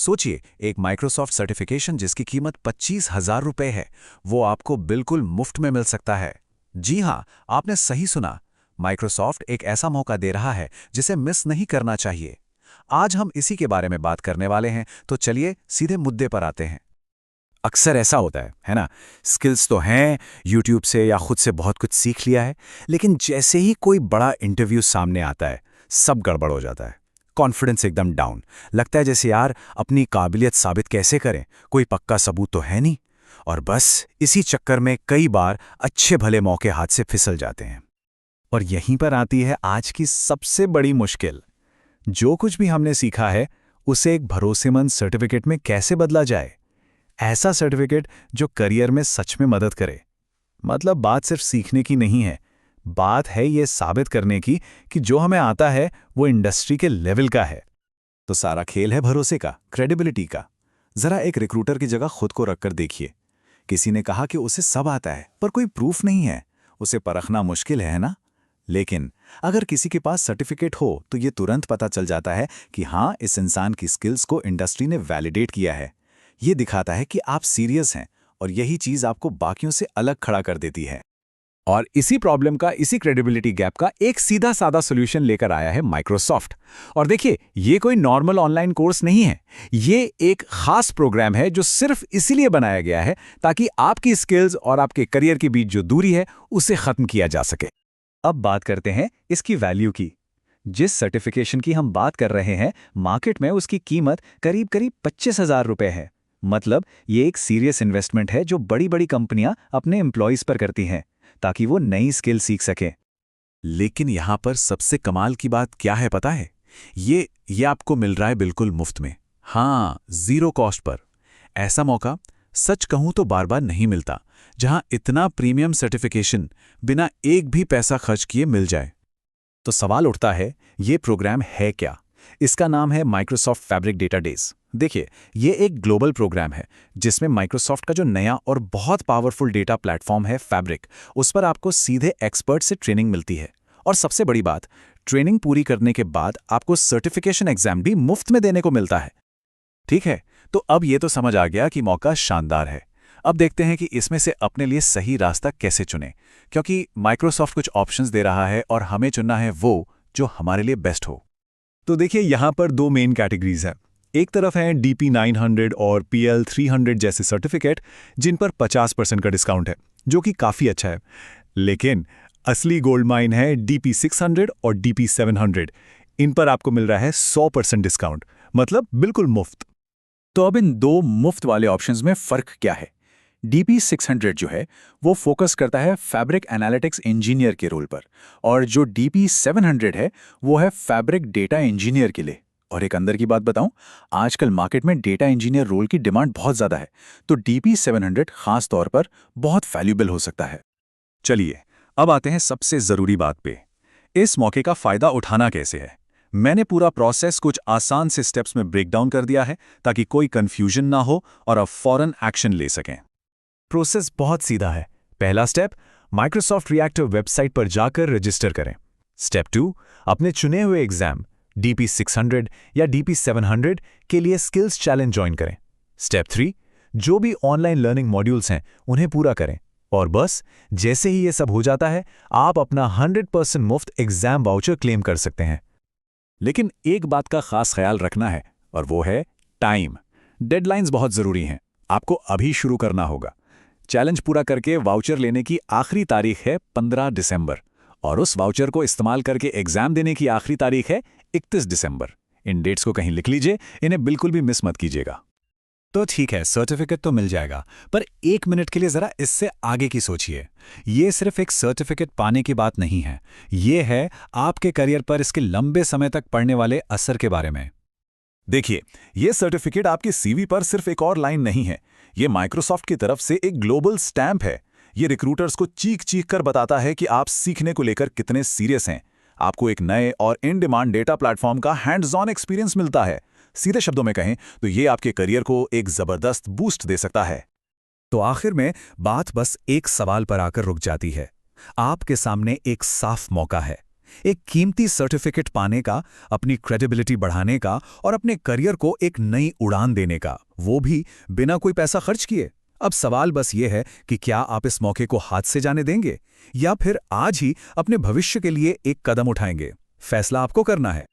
सोचिए, एक Microsoft certification जिसकी कीमत 25,000 रुपए है, वो आपको बिल्कुल मुफ्त में मिल सकता है। जी हाँ, आपने सही सुना। माइक्रोसॉफ्ट एक ऐसा मौका दे रहा है जिसे मिस नहीं करना चाहिए। आज हम इसी के बारे में बात करने वाले हैं, तो चलिए सीधे मुद्दे पर आते हैं। अक्सर ऐसा होता है ना? स्किल्स तो हैं, यूट्यूब से या खुद से बहुत कुछ सीख लिया है, लेकिन जैसे ही कोई बड़ा इंटरव्यू सामने आता है, सब गड़बड़ हो जाता है। कॉन्फिडेंस एकदम डाउन। लगता है जैसे यार अपनी काबिलियत साबित कैसे करें, कोई पक्का सबूत तो है नहीं। और बस इसी चक्कर में कई बार अच्छे भले मौके हाथ से फिसल जाते हैं। और यहीं पर आती है आज की सबसे बड़ी मुश्किल। जो कुछ भी हमने सीखा है, उसे एक भरोसेमंद सर्टिफिकेट में कैसे बदला जाए। ऐसा सर्टिफिकेट जो करियर में सच में मदद करे। मतलब बात सिर्फ सीखने की नहीं है, बात है ये साबित करने की कि जो हमें आता है वो इंडस्ट्री के लेवल का है। तो सारा खेल है भरोसे का, क्रेडिबिलिटी का। जरा एक रिक्रूटर की जगह खुद को रखकर देखिए। किसी ने कहा कि उसे सब आता है, पर कोई प्रूफ नहीं है। उसे परखना मुश्किल है ना? लेकिन अगर किसी के पास सर्टिफिकेट हो तो ये तुरंत पता चल जाता है कि हाँ, इस इंसान की स्किल्स को इंडस्ट्री ने वैलिडेट किया है। ये दिखाता है कि आप सीरियस हैं, और यही चीज आपको बाकियों से अलग खड़ा कर देती है। और इसी प्रॉब्लम का, इसी क्रेडिबिलिटी गैप का एक सीधा साधा सॉल्यूशन लेकर आया है माइक्रोसॉफ्ट। और देखिए, ये कोई नॉर्मल ऑनलाइन कोर्स नहीं है। ये एक खास प्रोग्राम है जो सिर्फ इसीलिए बनाया गया है ताकि आपकी स्किल्स और आपके करियर के बीच जो दूरी है उसे खत्म किया जा सके। अब बात करते हैं इसकी वैल्यू की। जिस सर्टिफिकेशन की हम बात कर रहे हैं, मार्केट में उसकी कीमत करीब करीब 25,000 रुपए है। मतलब ये एक सीरियस इन्वेस्टमेंट है जो बड़ी बड़ी कंपनियां अपने एम्प्लॉइज पर करती हैं ताकि वो नई स्किल सीख सकें। लेकिन यहां पर सबसे कमाल की बात क्या है पता है? ये आपको मिल रहा है बिल्कुल मुफ्त में। हाँ, जीरो कॉस्ट पर। ऐसा मौका सच कहूं तो बार बार नहीं मिलता, जहां इतना प्रीमियम सर्टिफिकेशन बिना एक भी पैसा खर्च किए मिल जाए। तो सवाल उठता है, ये प्रोग्राम है क्या? इसका नाम है माइक्रोसॉफ्ट फैब्रिक डेटा डेज। देखिए, ये एक ग्लोबल प्रोग्राम है जिसमें माइक्रोसॉफ्ट का जो नया और बहुत पावरफुल डेटा प्लेटफॉर्म है फैब्रिक, उस पर आपको सीधे एक्सपर्ट से ट्रेनिंग मिलती है। और सबसे बड़ी बात, ट्रेनिंग पूरी करने के बाद आपको सर्टिफिकेशन एग्जाम भी मुफ्त में देने को मिलता है। ठीक है, तो अब ये तो समझ आ गया कि मौका शानदार है। अब देखते हैं कि इसमें से अपने लिए सही रास्ता कैसे चुनें, क्योंकि माइक्रोसॉफ्ट कुछ ऑप्शंस दे रहा है और हमें चुनना है वो जो हमारे लिए बेस्ट हो। तो देखिए, यहां पर दो मेन कैटेगरीज हैं। एक तरफ है DP 900 और PL 300 जैसे सर्टिफिकेट, जिन पर 50% का डिस्काउंट है, जो कि काफ़ी अच्छा है। लेकिन असली गोल्ड माइन है DP 600 और DP 700। इन पर आपको मिल रहा है 100% डिस्काउंट, मतलब बिल्कुल मुफ्त। तो अब इन दो मुफ्त वाले ऑप्शंस में फ़र्क क्या है? DP 600 जो है वो फोकस करता है फैब्रिक एनालिटिक्स इंजीनियर के रोल पर, और जो DP 700 है वो है फैब्रिक डेटा इंजीनियर के लिए। और एक अंदर की बात बताऊं, आजकल मार्केट में डेटा इंजीनियर रोल की डिमांड बहुत ज़्यादा है, तो DP 700 खास तौर पर बहुत वैल्यूएबल हो सकता है। चलिए, अब आते हैं सबसे ज़रूरी बात पे। इस मौके का फ़ायदा उठाना कैसे है? मैंने पूरा प्रोसेस कुछ आसान से स्टेप्स में ब्रेक डाउन कर दिया है ताकि कोई कंफ्यूजन ना हो और आप फौरन एक्शन ले सकें। प्रोसेस बहुत सीधा है। पहला स्टेप, माइक्रोसॉफ्ट रिएक्टर वेबसाइट पर जाकर रजिस्टर करें। स्टेप 2, अपने चुने हुए एग्जाम DP 600 या DP 700 के लिए स्किल्स चैलेंज ज्वाइन करें। स्टेप 3, जो भी ऑनलाइन लर्निंग मॉड्यूल्स हैं उन्हें पूरा करें। और बस जैसे ही ये सब हो जाता है, आप अपना 100% मुफ्त एग्जाम वाउचर क्लेम कर सकते हैं। लेकिन एक बात का खास ख्याल रखना है, और वो है टाइम। डेडलाइंस बहुत ज़रूरी हैं। आपको अभी शुरू करना होगा। चैलेंज पूरा करके वाउचर लेने की आखिरी तारीख है 15 दिसंबर, और उस वाउचर को इस्तेमाल करके एग्जाम देने की आखिरी तारीख है 31 दिसंबर। इन डेट्स को कहीं लिख लीजिए, इन्हें बिल्कुल भी मिस मत कीजिएगा। तो ठीक है, सर्टिफिकेट तो मिल जाएगा, पर एक मिनट के लिए जरा इससे आगे की सोचिए। ये सिर्फ एक सर्टिफिकेट पाने की बात नहीं है, ये है आपके करियर पर इसके लंबे समय तक पड़ने वाले असर के बारे में। देखिए, ये सर्टिफिकेट आपके CV पर सिर्फ एक और लाइन नहीं है, ये माइक्रोसॉफ्ट की तरफ से एक ग्लोबल स्टैंप है। ये रिक्रूटर्स को चीख चीख कर बताता है कि आप सीखने को लेकर कितने सीरियस हैं। आपको एक नए और इन डिमांड डेटा प्लेटफॉर्म का हैंड्स ऑन एक्सपीरियंस मिलता है। सीधे शब्दों में कहें तो ये आपके करियर को एक जबरदस्त बूस्ट दे सकता है। तो आखिर में बात बस एक सवाल पर आकर रुक जाती है। आपके सामने एक साफ मौका है। एक कीमती सर्टिफिकेट पाने का, अपनी क्रेडिबिलिटी बढ़ाने का और अपने करियर को एक नई उड़ान देने का, वो भी बिना कोई पैसा खर्च किए। अब सवाल बस ये है कि क्या आप इस मौके को हाथ से जाने देंगे या फिर आज ही अपने भविष्य के लिए एक कदम उठाएंगे। फैसला आपको करना है।